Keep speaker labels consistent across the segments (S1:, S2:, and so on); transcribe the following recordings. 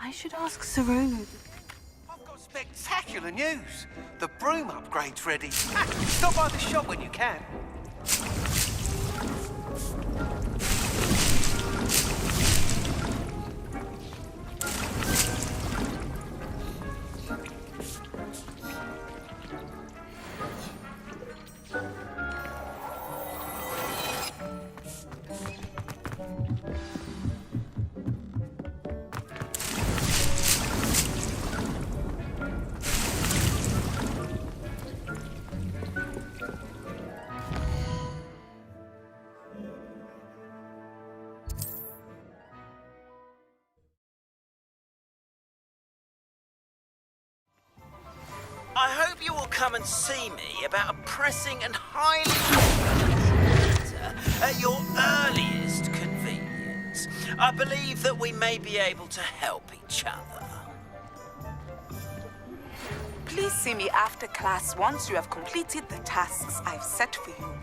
S1: I should ask Serona.
S2: I've got spectacular news. The broom upgrade's ready. Stop by the shop when you can.
S3: I hope you will come and see me about a pressing and highly urgent matter at your earliest convenience. I believe that we may be able to help each other.
S4: Please see me after class once you have completed the tasks I've set for you.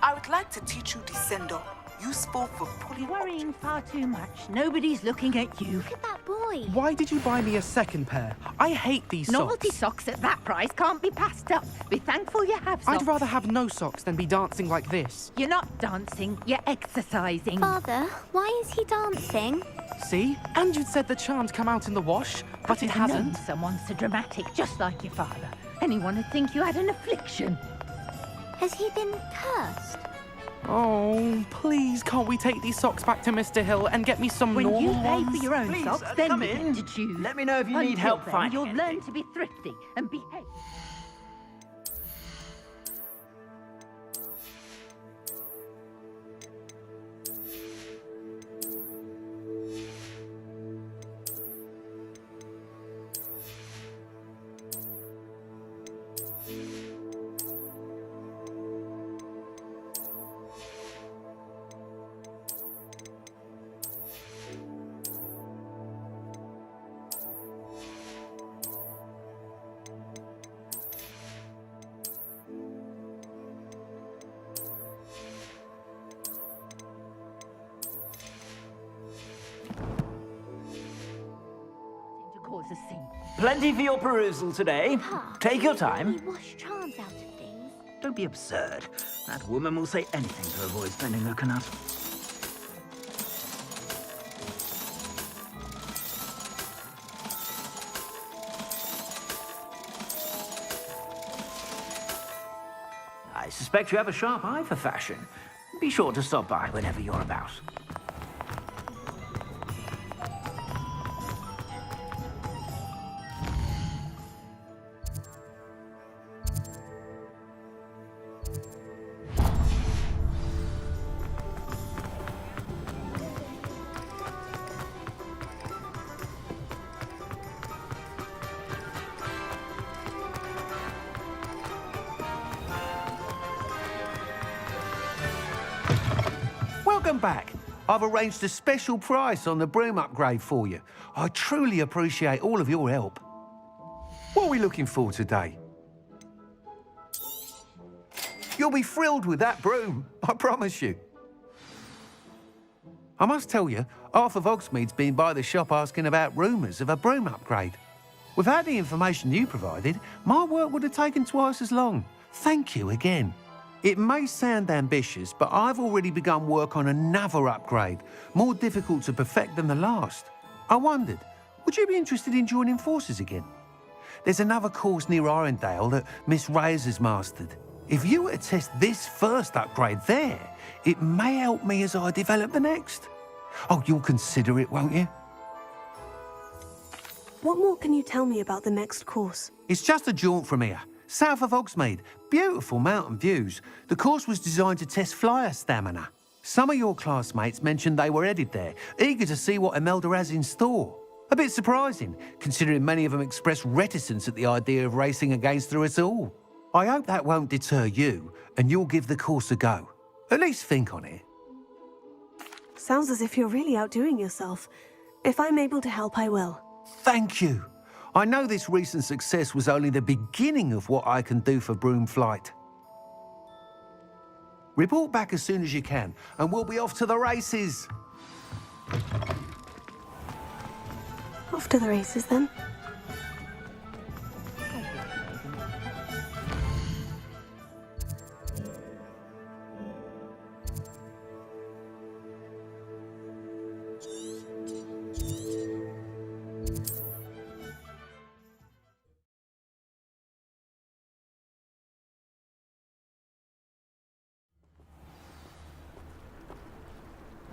S4: I would like to teach you Descendo, useful for pulling
S5: Worrying far too much. Nobody's looking at you.
S6: Look at that boy.
S7: Why did you buy me a second pair? I hate these
S5: Novelty
S7: socks.
S5: socks at that price can't be passed up. Be thankful you have socks.
S7: I'd rather have no socks than be dancing like this.
S5: You're not dancing, you're exercising.
S6: Father, why is he dancing?
S7: See? And you'd said the charms come out in the wash, but it
S5: I've known
S7: hasn't.
S5: someone so dramatic, just like your father. Anyone would think you had an affliction.
S6: Has he been cursed?
S7: Oh, please, can't we take these socks back to Mr. Hill and get me some
S5: When
S7: normal
S5: you pay for
S7: ones?
S5: your own
S3: Please,
S5: socks, then
S3: come
S5: you
S3: in.
S5: get to choose.
S3: Let me know if you need help
S5: Until then,
S3: finding
S5: you'll learn
S3: anything.
S5: to be thrifty and behave. To cause a scene.
S3: Plenty for your perusal today.
S6: Pa,
S3: Take your
S6: we
S3: time.
S6: wash charms out of things.
S3: Don't be absurd. That woman will say anything to avoid spending her canut. I suspect you have a sharp eye for fashion. Be sure to stop by whenever you're about.
S2: Welcome back. I've arranged a special price on the broom upgrade for you. I truly appreciate all of your help. What are we looking for today? You'll be thrilled with that broom, I promise you. I must tell you, half of Hogsmeade's been by the shop asking about rumours of a broom upgrade. Without the information you provided, my work would have taken twice as long. Thank you again. It may sound ambitious, but I've already begun work on another upgrade, more difficult to perfect than the last. I wondered, would you be interested in joining forces again? There's another course near Arendelle that Miss Reyes has mastered. If you were to test this first upgrade there, it may help me as I develop the next. Oh, you'll consider it, won't you?
S1: What more can you tell me about the next course?
S2: It's just a jaunt from here, south of Hogsmeade. Beautiful mountain views. The course was designed to test flyer stamina. Some of your classmates mentioned they were headed there, eager to see what Imelda has in store. A bit surprising, considering many of them expressed reticence at the idea of racing against her at all. I hope that won't deter you, and you'll give the course a go. At least think on it.
S1: Sounds as if you're really outdoing yourself. If I'm able to help, I will.
S2: Thank you. I know this recent success was only the beginning of what I can do for broom flight. Report back as soon as you can, and we'll be off to the races.
S1: Off to the races then.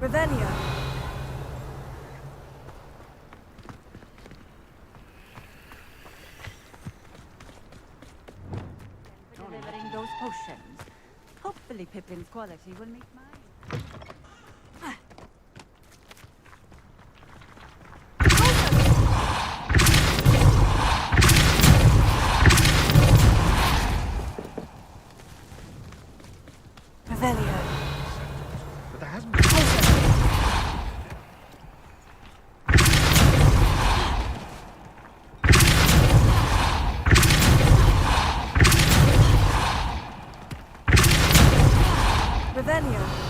S1: Revelio.
S5: Delivering those potions. Hopefully Pippin's quality will meet mine.
S1: Revelio.
S2: But there hasn't
S1: Revelio.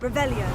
S1: Revelio.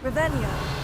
S1: Revelio.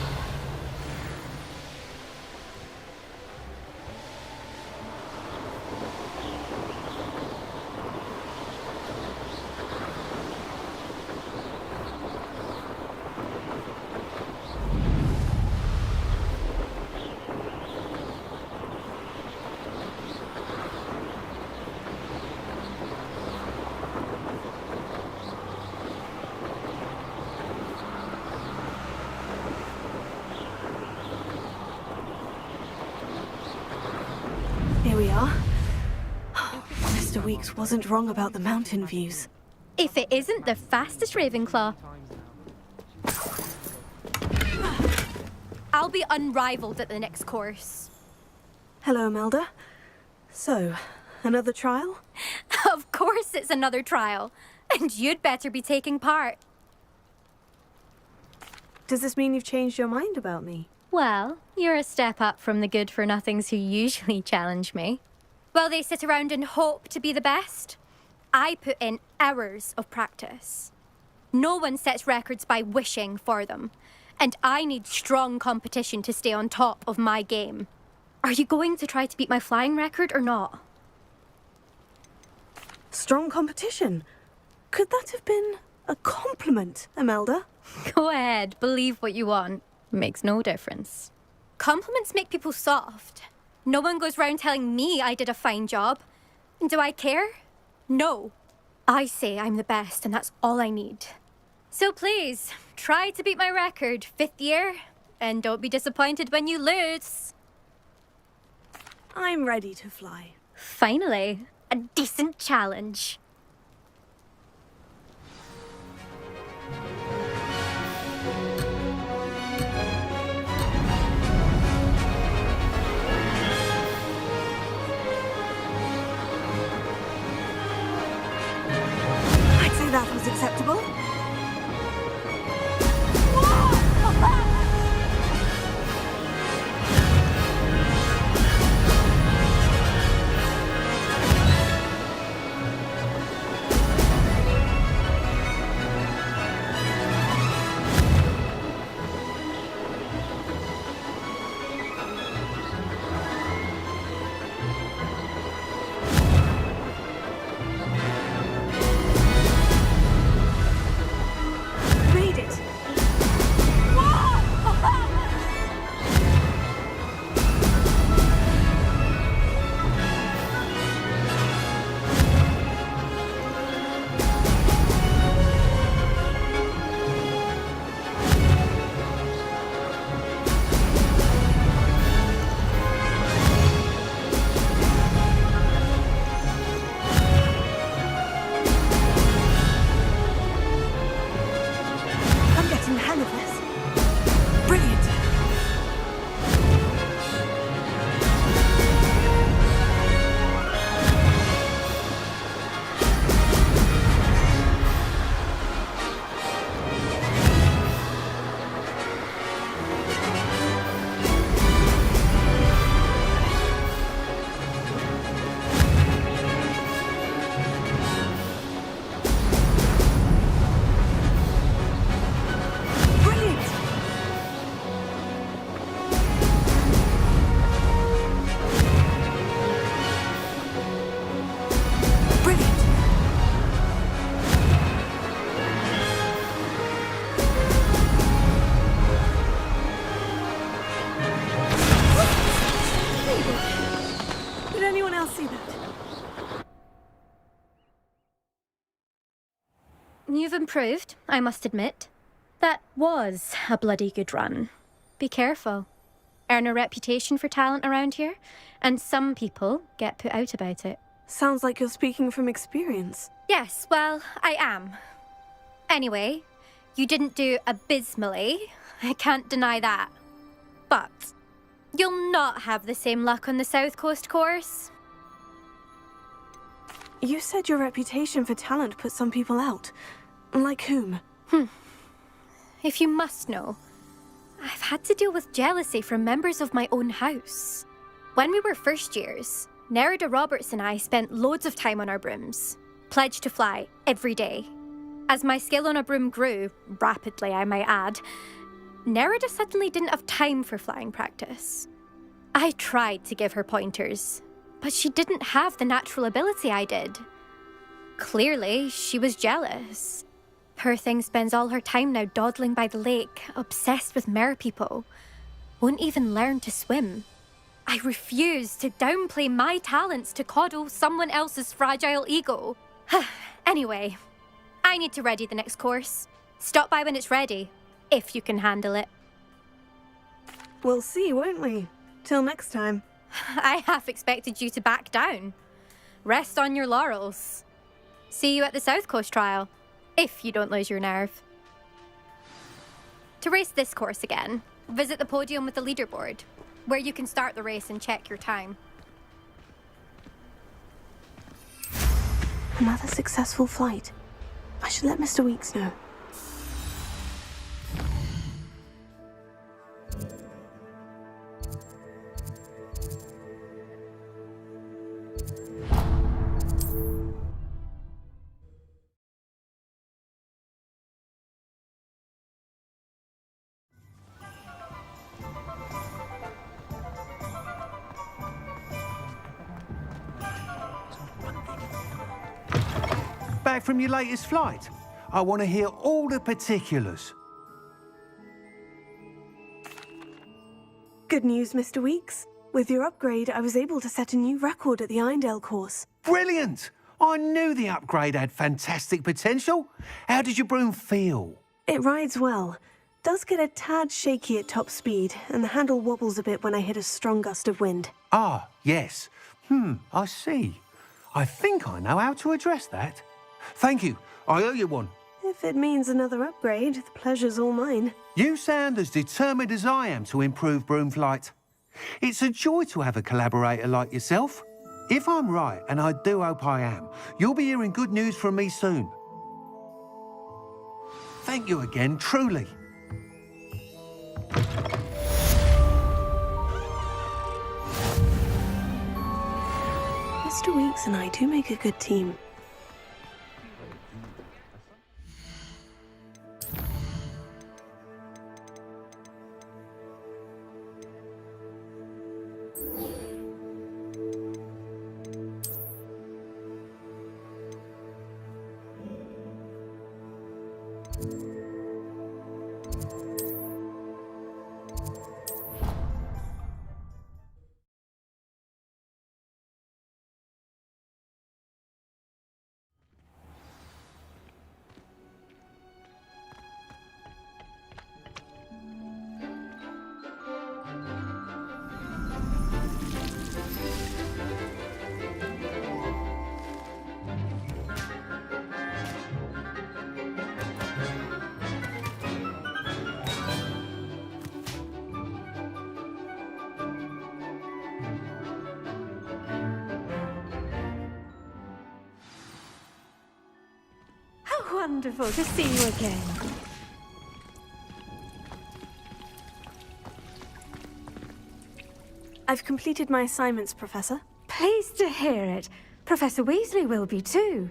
S1: Here we are. Mr. Weeks wasn't wrong about the mountain views.
S8: If it isn't the fastest Ravenclaw. I'll be unrivaled at the next course.
S1: Hello, Imelda. So, another trial?
S8: Of course it's another trial. And you'd better be taking part.
S1: Does this mean you've changed your mind about me?
S8: Well, you're a step up from the good-for-nothings who usually challenge me. While they sit around and hope to be the best, I put in hours of practice. No one sets records by wishing for them, and I need strong competition to stay on top of my game. Are you going to try to beat my flying record or not?
S1: Strong competition? Could that have been a compliment, Imelda?
S8: Go ahead, believe what you want. Makes no difference. Compliments make people soft. No one goes round telling me I did a fine job. Do I care? No. I say I'm the best, and that's all I need. So please, try to beat my record, 5th year, and don't be disappointed when you lose.
S1: I'm ready to fly.
S8: Finally, a decent challenge.
S1: I'd say that was acceptable. Made it. I'm getting the hang of this. Brilliant. Brilliant. Brilliant. Did anyone else see that?
S8: You've improved, I must admit. That was a bloody good run. Be careful. Earn a reputation for talent around here, and some people get put out about it.
S1: Sounds like you're speaking from experience.
S8: Yes, well, I am. Anyway, you didn't do abysmally. I can't deny that. But you'll not have the same luck on the South Coast course.
S1: You said your reputation for talent put some people out. Like whom?
S8: If you must know, I've had to deal with jealousy from members of my own house. When we were first years, Nerida Roberts and I spent loads of time on our brooms, pledged to fly every day. As my skill on a broom grew, rapidly I might add, Nerida suddenly didn't have time for flying practice. I tried to give her pointers, but she didn't have the natural ability I did. Clearly, she was jealous. Poor thing spends all her time now dawdling by the lake, obsessed with merpeople. Won't even learn to swim. I refuse to downplay my talents to coddle someone else's fragile ego. Anyway, I need to ready the next course. Stop by when it's ready, if you can handle it.
S1: We'll see, won't we? Till next time.
S8: I half expected you to back down. Rest on your laurels. See you at the South Coast trial, if you don't lose your nerve. To race this course again, visit the podium with the leaderboard, where you can start the race and check your time.
S1: Another successful flight. I should let Mr. Weeks know.
S2: back from your latest flight? I want to hear all the particulars.
S1: Good news, Mr. Weeks. With your upgrade, I was able to set a new record at the Eindale course.
S2: Brilliant! I knew the upgrade had fantastic potential. How did your broom feel?
S1: It rides well. Does get a tad shaky at top speed, and the handle wobbles a bit when I hit a strong gust of wind.
S2: Ah, yes. I see. I think I know how to address that. Thank you. I owe you one.
S1: If it means another upgrade, the pleasure's all mine.
S2: You sound as determined as I am to improve broom flight. It's a joy to have a collaborator like yourself. If I'm right, and I do hope I am, you'll be hearing good news from me soon. Thank you again, truly.
S1: Mr. Weeks and I do make a good team.
S5: Wonderful to see you again.
S1: I've completed my assignments, Professor.
S5: Pleased to hear it. Professor Weasley will be too.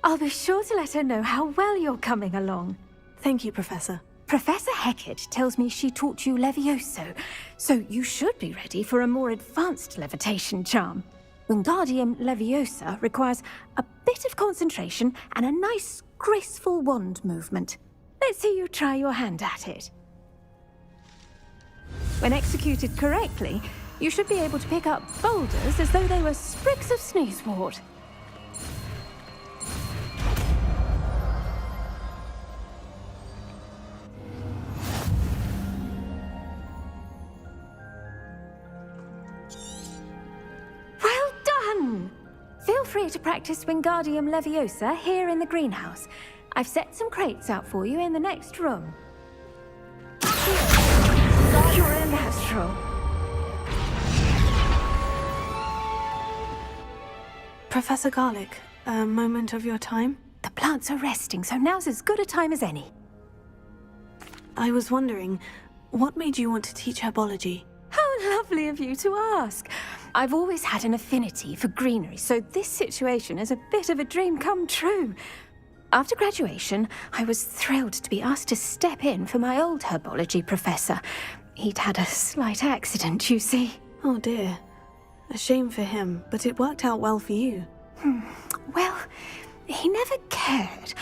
S5: I'll be sure to let her know how well you're coming along.
S1: Thank you, Professor.
S5: Professor Hecat tells me she taught you Levioso, so you should be ready for a more advanced levitation charm. Wingardium Leviosa requires a bit of concentration and a nice, graceful wand movement. Let's see you try your hand at it. When executed correctly, you should be able to pick up boulders as though they were sprigs of sneezewort. Well done! Feel free to practice Wingardium Leviosa here in the greenhouse. I've set some crates out for you in the next room. You're a natural.
S1: Professor Garlick, a moment of your time?
S5: The plants are resting, so now's as good a time as any.
S1: I was wondering, what made you want to teach herbology?
S5: How lovely of you to ask. I've always had an affinity for greenery, so this situation is a bit of a dream come true. After graduation, I was thrilled to be asked to step in for my old herbology professor. He'd had a slight accident, you see.
S1: Oh dear. A shame for him, but it worked out well for you.
S5: Well, he never cared,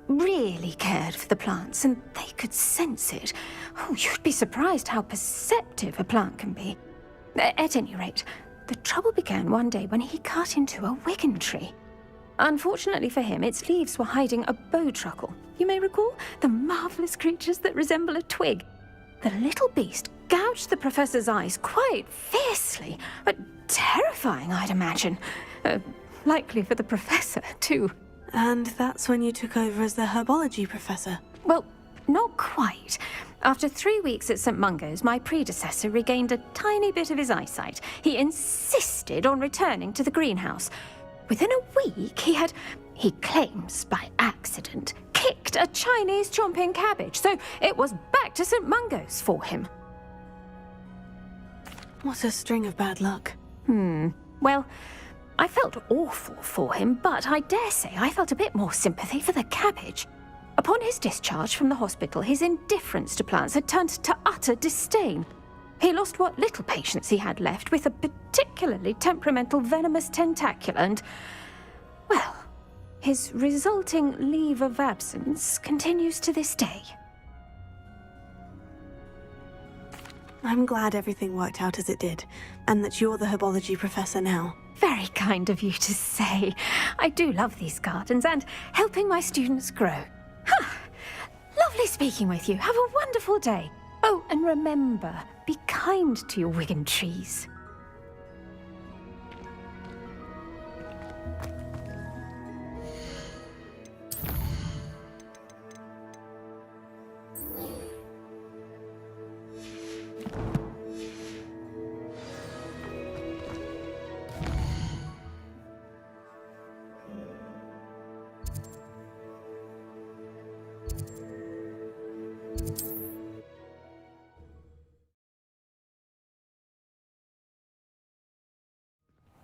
S5: really cared for the plants, and they could sense it. Oh, you'd be surprised how perceptive a plant can be. At any rate, the trouble began one day when he cut into a wigan tree. Unfortunately for him, its leaves were hiding a bowtruckle. You may recall the marvellous creatures that resemble a twig. The little beast gouged the professor's eyes quite fiercely, but terrifying, I'd imagine. Likely for the professor, too.
S1: And that's when you took over as the herbology professor?
S5: Well, not quite. After 3 weeks at St. Mungo's, my predecessor regained a tiny bit of his eyesight. He insisted on returning to the greenhouse. Within a week, he claims by accident, kicked a Chinese chomping cabbage, so it was back to St. Mungo's for him.
S1: What a string of bad luck.
S5: Well, I felt awful for him, but I dare say I felt a bit more sympathy for the cabbage. Upon his discharge from the hospital, his indifference to plants had turned to utter disdain. He lost what little patience he had left with a particularly temperamental venomous tentacula and, well, His resulting leave of absence continues to this day.
S1: I'm glad everything worked out as it did, and that you're the herbology professor now.
S5: Very kind of you to say. I do love these gardens and helping my students grow. Lovely speaking with you. Have a wonderful day. Oh, and remember, be kind to your Wigan trees.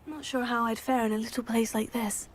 S1: Not sure how I'd fare in a little place like this.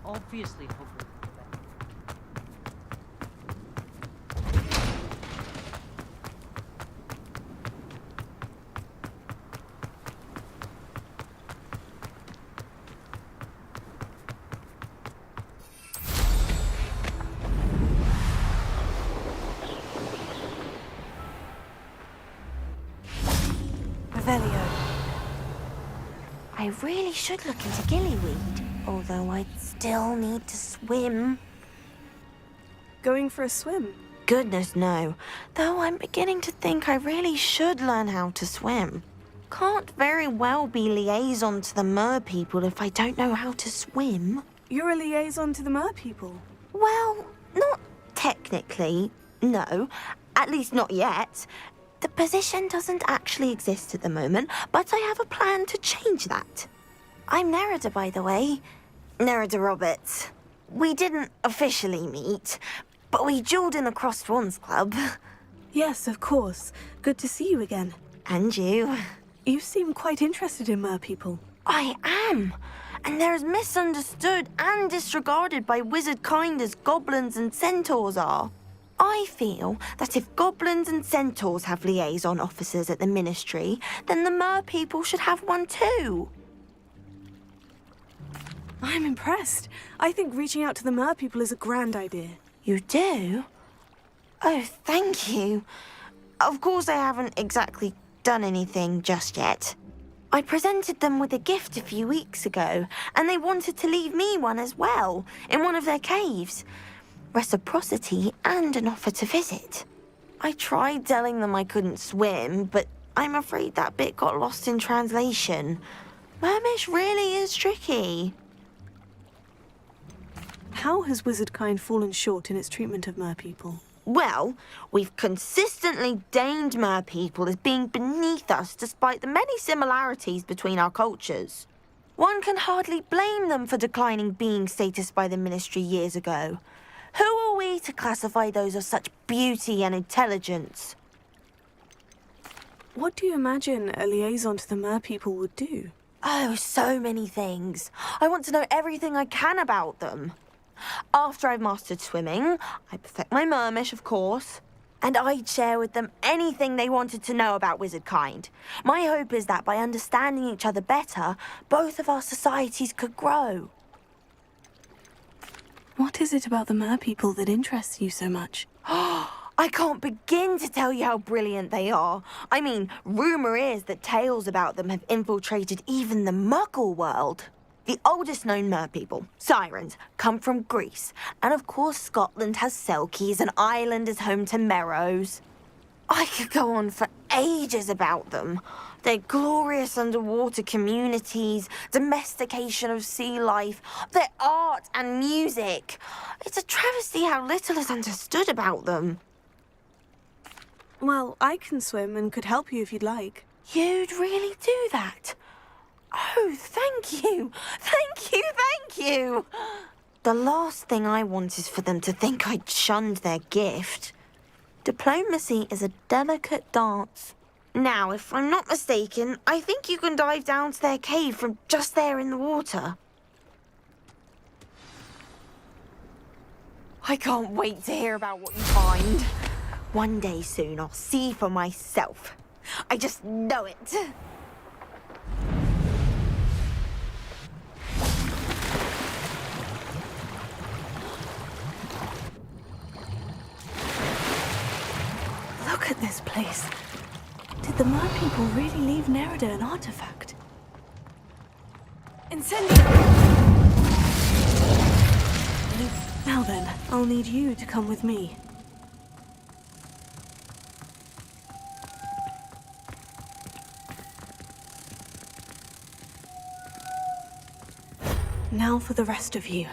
S9: Obviously, Hogwarts.
S1: Revelio.
S6: I really should look into gillyweed, although I'd still need to swim.
S1: Going for a swim?
S6: Goodness, no. Though I'm beginning to think I really should learn how to swim. Can't very well be liaison to the mer people if I don't know how to swim.
S1: You're a liaison to the mer people.
S6: Well, not technically, no. At least not yet. The position doesn't actually exist at the moment, but I have a plan to change that. I'm Nerida, by the way. Nerida Roberts. We didn't officially meet, but we duelled in the Crossed Swans Club.
S1: Yes, of course. Good to see you again.
S6: And you.
S1: You seem quite interested in mer people.
S6: I am. And they're as misunderstood and disregarded by wizard kind as goblins and centaurs are. I feel that if goblins and centaurs have liaison officers at the ministry, then the mer people should have one too.
S1: I'm impressed. I think reaching out to the mer people is a grand idea.
S6: You do? Oh, thank you. Of course I haven't exactly done anything just yet. I presented them with a gift a few weeks ago, and they wanted to leave me one as well, in one of their caves. Reciprocity and an offer to visit. I tried telling them I couldn't swim, but I'm afraid that bit got lost in translation. Mermish really is tricky.
S1: How has wizard kind fallen short in its treatment of mer people?
S6: Well, we've consistently deigned mer people as being beneath us despite the many similarities between our cultures. One can hardly blame them for declining being status by the ministry years ago. Who are we to classify those of such beauty and intelligence?
S1: What do you imagine a liaison to the mer people would do?
S6: Oh, so many things. I want to know everything I can about them. After I've mastered swimming, I perfect my mermish, of course, and I'd share with them anything they wanted to know about wizard kind. My hope is that by understanding each other better, both of our societies could grow.
S1: What is it about the mer people that interests you so much?
S6: I can't begin to tell you how brilliant they are. I mean, rumour is that tales about them have infiltrated even the Muggle world. The oldest known mer people, sirens, come from Greece. And of course Scotland has Selkies and Ireland is home to Merrows. I could go on for ages about them. Their glorious underwater communities, domestication of sea life, their art and music. It's a travesty how little is understood about them.
S1: Well, I can swim and could help you if you'd like.
S6: You'd really do that? Oh, thank you! Thank you, thank you! The last thing I want is for them to think I'd shunned their gift. Diplomacy is a delicate dance. Now, if I'm not mistaken, I think you can dive down to their cave from just there in the water. I can't wait to hear about what you find. One day soon, I'll see for myself. I just know it.
S1: Look at this place. Did the Mer people really leave Nerida an artifact? Incendio! Now then, I'll need you to come with me. Now for the rest of you.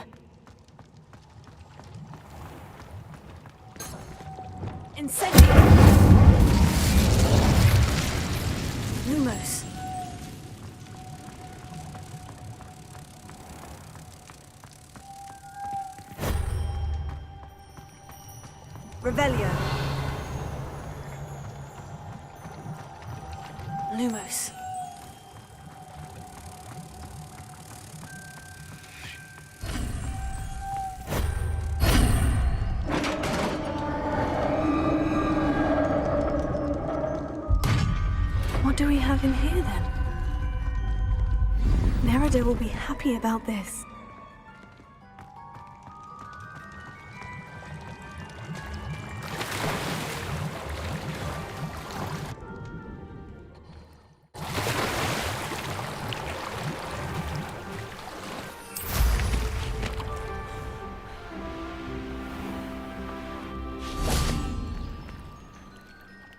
S1: Incendio! Lumos. Revelio. Lumos. What do we have in here, then? Nerida will be happy about this.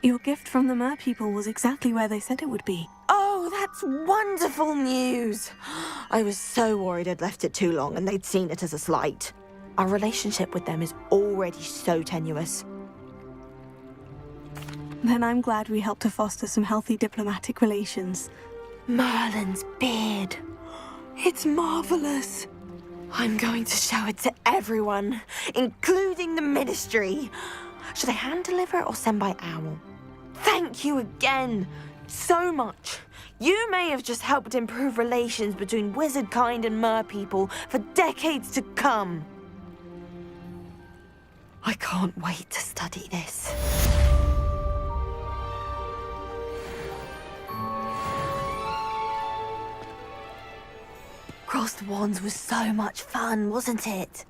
S1: Your gift from the Mer people was exactly where they said it would be.
S6: Oh, that's wonderful news! I was so worried I'd left it too long and they'd seen it as a slight. Our relationship with them is already so tenuous.
S1: Then I'm glad we helped to foster some healthy diplomatic relations.
S6: Merlin's beard. It's marvelous. I'm going to show it to everyone, including the Ministry. Should I hand deliver it or send by owl? Thank you again, so much. You may have just helped improve relations between wizard kind and Mer people for decades to come. I can't wait to study this. Crossed Wands was so much fun, wasn't it?